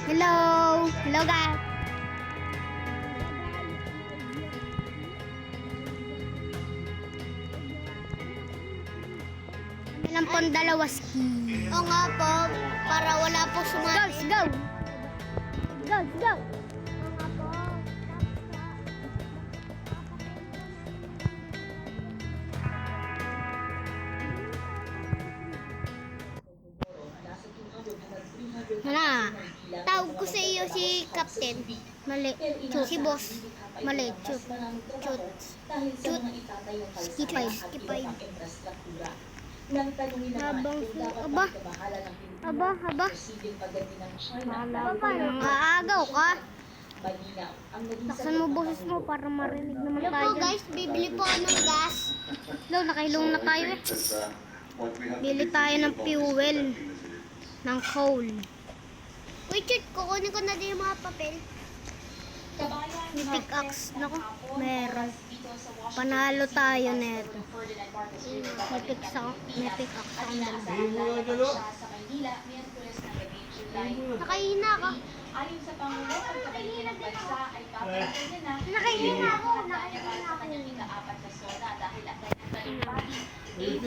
Hello! Hello guys! Kami lang pong dalawa ski. Oo nga po, para wala po sumali. Go! Go! Go! Go! Hala, tawag ko sa iyo si Captain. Mali. Si Boss. Mali. Chut. Chut. Chut. Skip 5. Skip 5. Habang su... Aba! Aba! Aba! Aagaw ka! Laksan mo boses mo para marinig naman Hello tayo. po guys, bibili po ako ng gas. Hello, nakailong na tayo eh. Bili tayo ng fuel. Ng coal. Wait, chut, kukunin ko na din yung mga papel. May pickaxe. Naku, meron. Panalo tayo neto. May pickaxe ako. May pickaxe akong dalawa. Nakahina ako. Ayon sa Pangulo, ang kabahihirang bansa ay papalitin na Nakahina ako. sa kanyang ika-4 na zona dahil ang kanyang talumpati, 80%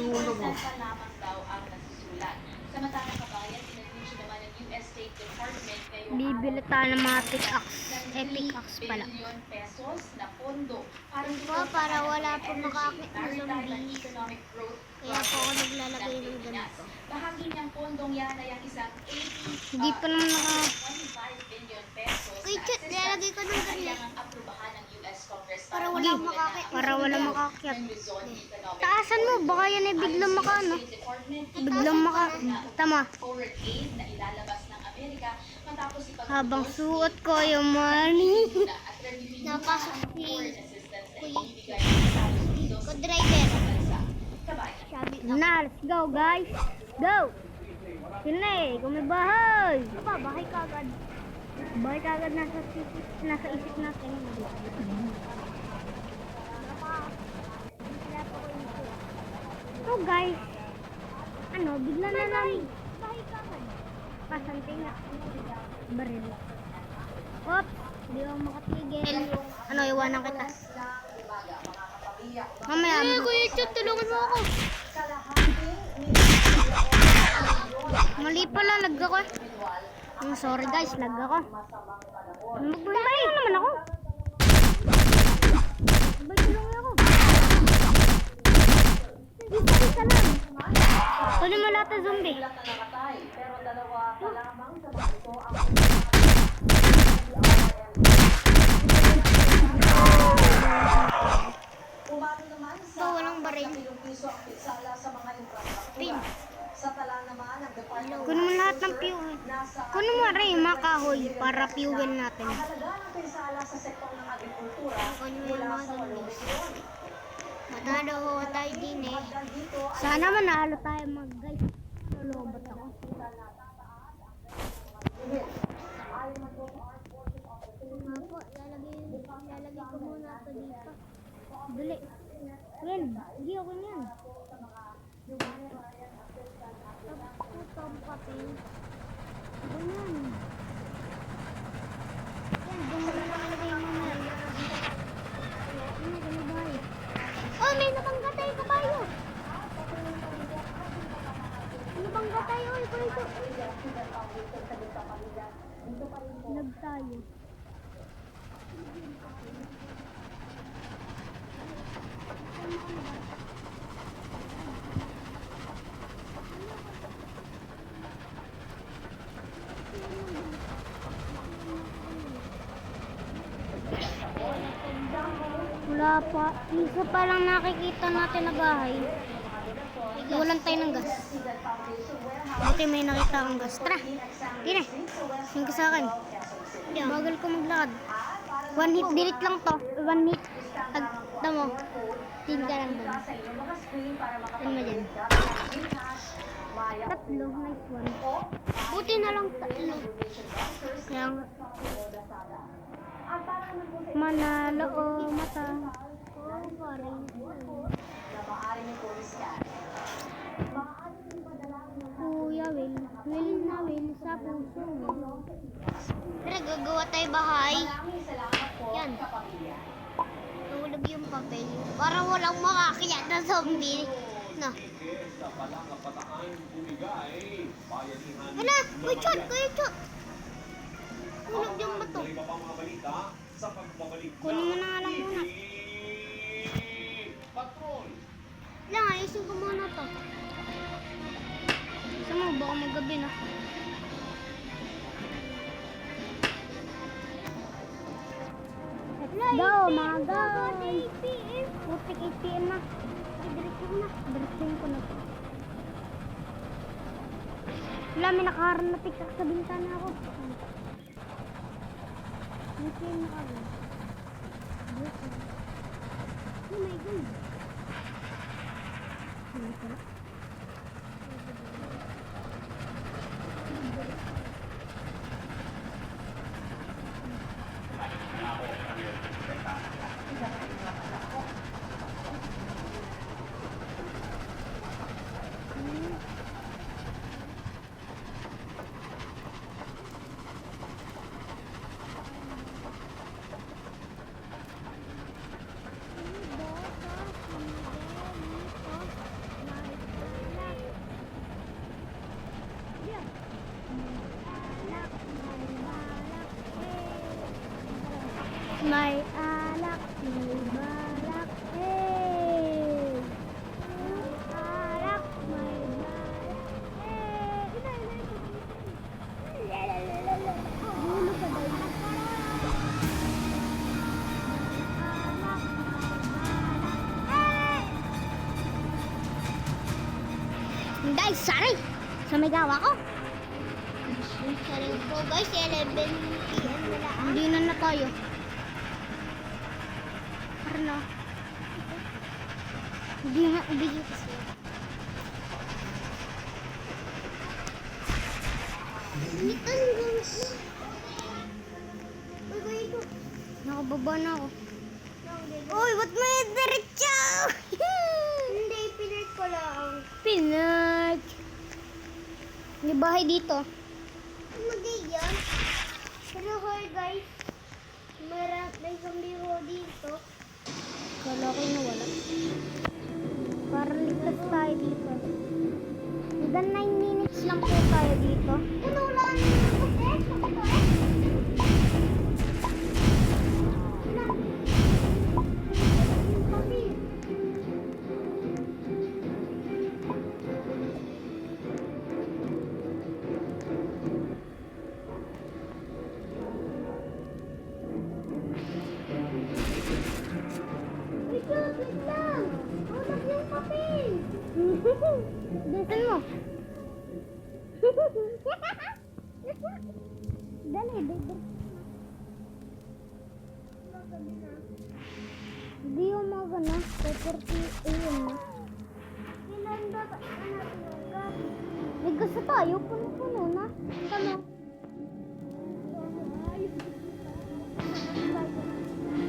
pa lamang daw ang nasusulat. Samantalang kabayan, pinanunsyo naman ng US State Department ngayong Bibili tayo ng mga pickaxe. Eh, pickaxe pala. billion pesos na pondo para Po, para wala po makakit na maritime and zombie. economic growth. Kaya po ako naglalagay ng ganito. Bahagi niyang pondong yan ay ang isang 80 Hindi pa naman naka... 25 billion pesos Wait, chut, nilalagay ko ng ganito. kailangang aprubahan ng US Congress Para wala makakit. Para wala makakyat. ng Luzon Economic Taasan mo, baka yan ay biglang maka, ano? Department Biglang maka... Tama. forward aid na ilalabas ng Amerika matapos Habang suot ko yung money. at revenue Napasok si assistance na ibibigay ng Estados Unidos ko driver. sa bansa. Kabayan. Sabi Na, let's go guys. Go! Yun na eh, kung may bahay. pa, bahay ka agad. Bahay kagad nasa isip natin. So guys, ano, bigla na lang. Bahay ka agad. Pasante nga. Baril. Oops, di ako makatigil. Ano, iwanan kita. Mamaya. Kuya Chut, tulungan mo ako. Mali pala, lag ako eh. Sorry guys, lag ako. Magbay lang naman ako. Magbay lang ako. Isa lang. Kunin mo lahat ng zombie. Pa, walang baril. Pin. Kunin mo lahat ng fuel. Kunin mo rin yung mga kahoy para fuel natin. Kunin mo yung mga zombies. Matalo ho tayo din eh. Sana manalo tayo mag guys. Lulobot ako. Apo, lalagay ko muna ito dito. Dali. Ren, hindi ako niyan. Putong papel. Ganyan. Yan, doon mo lang nalagay mo na. Ano, ganun. Oh, may nabanggatay kabayo. Nabanggatay, oy, kuya Chut. Lag tayo. Wala pa. Isa pa lang nakikita natin na bahay. Walan tayo ng gas. Buti may nakita akong gas. Tara. Tira. Sing ka sa akin. Bagal ko maglakad. One hit delete lang to. One hit. Tamo. Ting ka lang doon. Ano mo dyan? Tatlo. Nice one. Buti na lang tatlo. Kaya nga. Manalo o mata. Oh, parang. Kuya. Kuya Will. Will na Will sa puso mo. Tara, gagawa tayo bahay. Maraming salamat po, Yan. kapamilya. Nahulog yung papel. Para walang makakiyat na zombie. No. Hala! Kuya Chot! Kuya Chot! Hulog yung bato. Kunin mo na nga lang muna. Lang, ayusin ko muna to. Gusto mo, baka magabi na. Let's go, mga guys. Putik 8 PM na. Diretso ko na. Diretsoin ko na. Wala, may nakaharap na tiktak sa bintana ako. May PM na kami. Oh my God. Ano pala? May alak, may balak, hey! Alak, may balak, hey! Gulo ka daw. Alak, hey! Guys, sorry! Sa may gawa ko. Saling po guys, 11 PM na lang. Hindi na tayo. Ano? Hindi nga, video kasi. Initan guys. Uy, kuya Chot. Nakababa na ako. Uy, ba't may diretso? Hindi, pinart ko lang. Pinag! May bahay dito. Hindi yan. Pero hoy guys, may zombie ho dito. Kala ko na wala. Para ligtas tayo dito. Hanggang 9 minutes lang po tayo dito. Ano, wala na yung kapatid? Wait lang! Hulog yung papel! Bilisan mo. Dali, baby. Hindi yung mga gana. 4:30 AM na. Kailan ba natin yung gabi? May gusto tayo. Puno-puno na. Tama.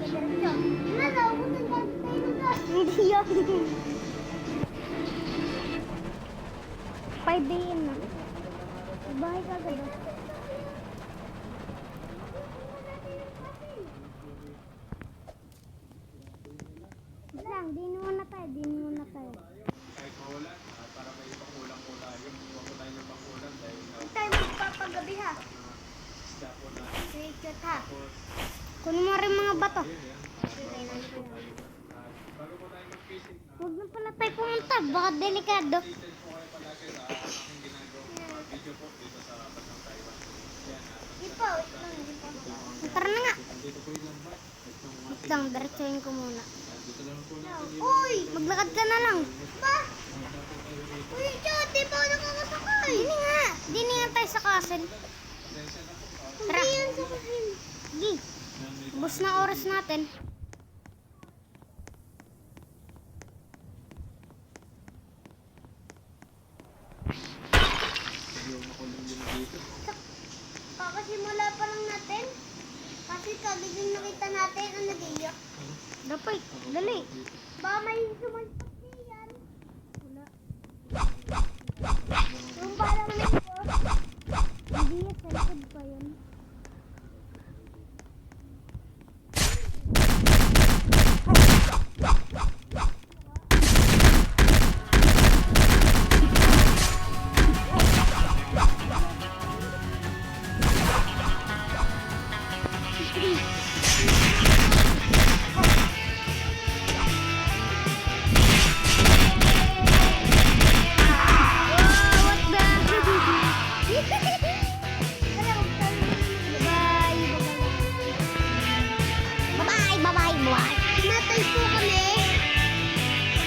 Wala na, ako nang gabi tayo ng gabi. Hindi yan. 5 AM na. Bahay ka agad. Lang, di muna tayo. Kahit mawalan, para may pakulang po tayo. Huwag po tayo ng pakulang dahil Huwag tayo magpapagabi ha. isda po na Wait, Chot ha. Kunin mo rin mga bato. bago po tayo mag-fishing, Huwag na pala tayo pumunta. Baka delikado. details po kayo palagi sa aking ginagawa video po dito sa Batang Taiwan. Yan, Di pa, wait lang. Di pa. Tara na nga. dito po yung lambat. Itong Wait lang, diretsuhin ko muna. dito lang po natin yung Uy! Maglakad ka na lang. Ba? Uy, Chot, di pa ako nakakasakay. Dini nga. Dini nga tayo sa castle. Tara. Hindi yan sa kasin. Gi. Bus na oras natin. yung makulong din dito. Kakasimula pa lang natin. Kasi kagad yung nakita natin ang nag-iyak. Dapat. Dali. Baka may sumalpak niyan. Wala. Yung parang may boss. Hindi, sa likod pa yun.